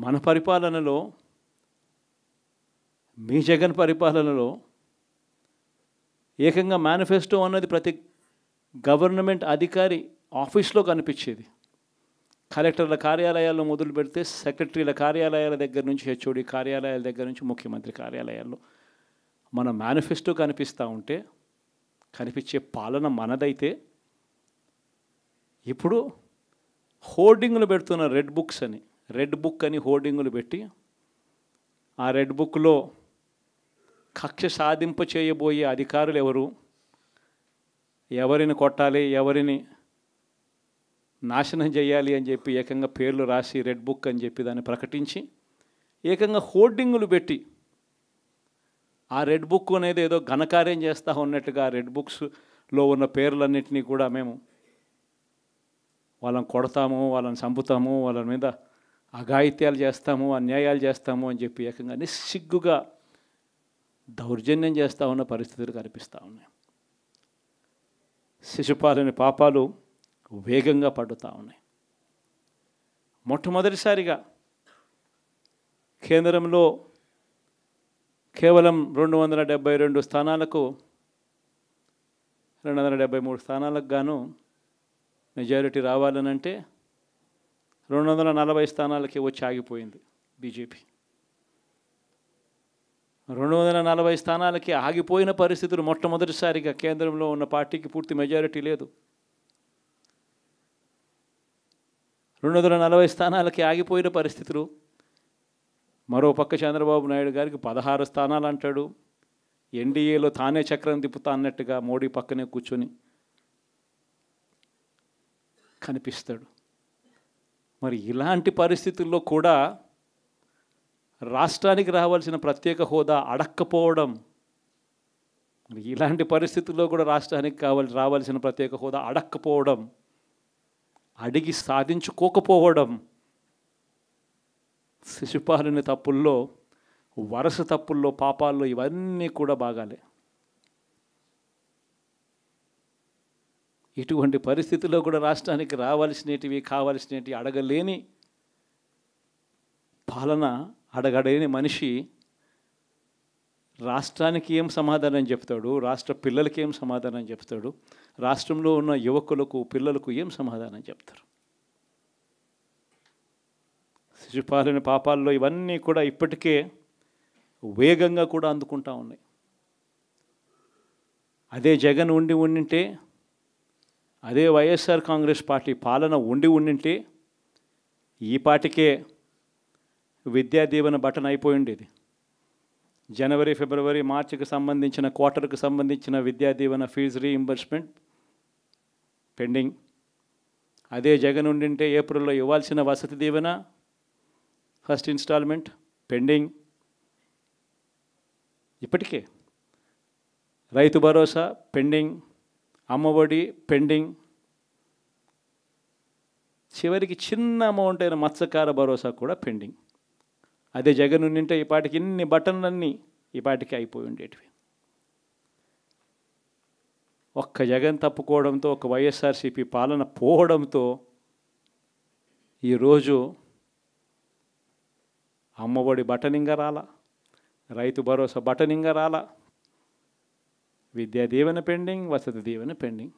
మన పరిపాలనలో, మీ జగన్ పరిపాలనలో ఏకంగా మేనిఫెస్టో అన్నది ప్రతి గవర్నమెంట్ అధికారి ఆఫీస్లో కనిపించేది. కలెక్టర్ల కార్యాలయాల్లో మొదలు పెడితే సెక్రటరీల కార్యాలయాల దగ్గర నుంచి, హెచ్ఓడి కార్యాలయాల దగ్గర నుంచి ముఖ్యమంత్రి కార్యాలయాల్లో మన మేనిఫెస్టో కనిపిస్తూ ఉంటే, కనిపించే పాలన మనదైతే, ఇప్పుడు హోర్డింగులు పెడుతున్న రెడ్ బుక్స్ అని, రెడ్ బుక్ అని హోర్డింగులు పెట్టి, ఆ రెడ్ బుక్లో కక్ష సాధింప చేయబోయే అధికారులు ఎవరు, ఎవరిని కొట్టాలి, ఎవరిని నాశనం చేయాలి అని చెప్పి ఏకంగా పేర్లు రాసి రెడ్ బుక్ అని చెప్పి దాన్ని ప్రకటించి ఏకంగా హోర్డింగులు పెట్టి, ఆ రెడ్ బుక్ అనేది ఏదో ఘనకార్యం చేస్తూ ఉన్నట్టుగా ఆ రెడ్ బుక్స్లో ఉన్న పేర్లన్నింటినీ కూడా మేము వాళ్ళని కొడతాము, వాళ్ళని చంపుతాము, వాళ్ళ మీద అఘాయిత్యాలు చేస్తాము, అన్యాయాలు చేస్తాము అని చెప్పి ఏకంగా నిస్సిగ్గుగా దౌర్జన్యం చేస్తూ ఉన్న పరిస్థితులు కనిపిస్తూ ఉన్నాయి. శిశుపాలుని పాపాలు వేగంగా పడుతూ ఉన్నాయి. మొట్టమొదటిసారిగా కేంద్రంలో కేవలం 272 స్థానాలకు 273 స్థానాలకు గాను మెజారిటీ రావాలనంటే 240 స్థానాలకి వచ్చి ఆగిపోయింది బీజేపీ. 240 స్థానాలకి ఆగిపోయిన పరిస్థితులు మొట్టమొదటిసారిగా కేంద్రంలో ఉన్న పార్టీకి పూర్తి మెజారిటీ లేదు. 240 స్థానాలకి ఆగిపోయిన పరిస్థితులు. మరో పక్క చంద్రబాబు నాయుడు గారికి 16 స్థానాలు అంటాడు. ఎన్డీఏలో తానే చక్రం తిప్పుతా అన్నట్టుగా మోడీ పక్కనే కూర్చొని కనిపిస్తాడు. మరి ఇలాంటి పరిస్థితుల్లో కూడా రాష్ట్రానికి రావాల్సిన ప్రత్యేక హోదా అడక్కపోవడం, ఇలాంటి పరిస్థితుల్లో కూడా రాష్ట్రానికి రావాల్సిన ప్రత్యేక హోదా అడక్కపోవడం, అడిగి సాధించుకోకపోవడం, శిశుపాలుని తప్పుల్లో, వరుస తప్పుల్లో, పాపాల్లో ఇవన్నీ కూడా బాగాలే. ఇటువంటి పరిస్థితుల్లో కూడా రాష్ట్రానికి రావాల్సినవి, కావాల్సినవి అడగలేని పాలన, అడగలేని మనిషి రాష్ట్రానికి ఏం సమాధానం చెప్తాడు, రాష్ట్ర పిల్లలకి ఏం సమాధానం చెప్తాడు, రాష్ట్రంలో ఉన్న యువకులకు, పిల్లలకు ఏం సమాధానం చెప్తారు? శిశుపాలుని పాపాల్లో ఇవన్నీ కూడా ఇప్పటికే వేగంగా కూడా అందుకుంటా ఉన్నాయి. అదే జగన్ ఉండింటే, అదే వైఎస్ఆర్ కాంగ్రెస్ పార్టీ పాలన ఉండింటే ఈ పాటికే విద్యా దీవెన బటన్ అయిపోయి ఉండేది. జనవరి, ఫిబ్రవరి, మార్చికి సంబంధించిన క్వార్టర్కి సంబంధించిన Vidya Deevena fee reimbursement pending. అదే జగన్ ఉండింటే ఏప్రిల్లో ఇవ్వాల్సిన Vasathi Deevena first instalment pending. ఇప్పటికే రైతు భరోసా పెండింగ్, అమ్మఒడి పెండింగ్, చివరికి చిన్న అమౌంట్ అయిన మత్స్యకార భరోసా కూడా పెండింగ్. అదే జగన్ ఉండింటే ఈ పాటికి ఇన్ని బటన్లన్నీ ఈ పాటికి అయిపోయి ఉండేటివి. ఒక్క జగన్ తప్పుకోవడంతో, ఒక వైఎస్ఆర్సీపీ పాలన పోవడంతో ఈరోజు అమ్మఒడి బటనింగా రాలా, రైతు భరోసా బటనింగా రాలా, విద్యా దీవెన పెండింగ్, వసతి దీవెన పెండింగ్.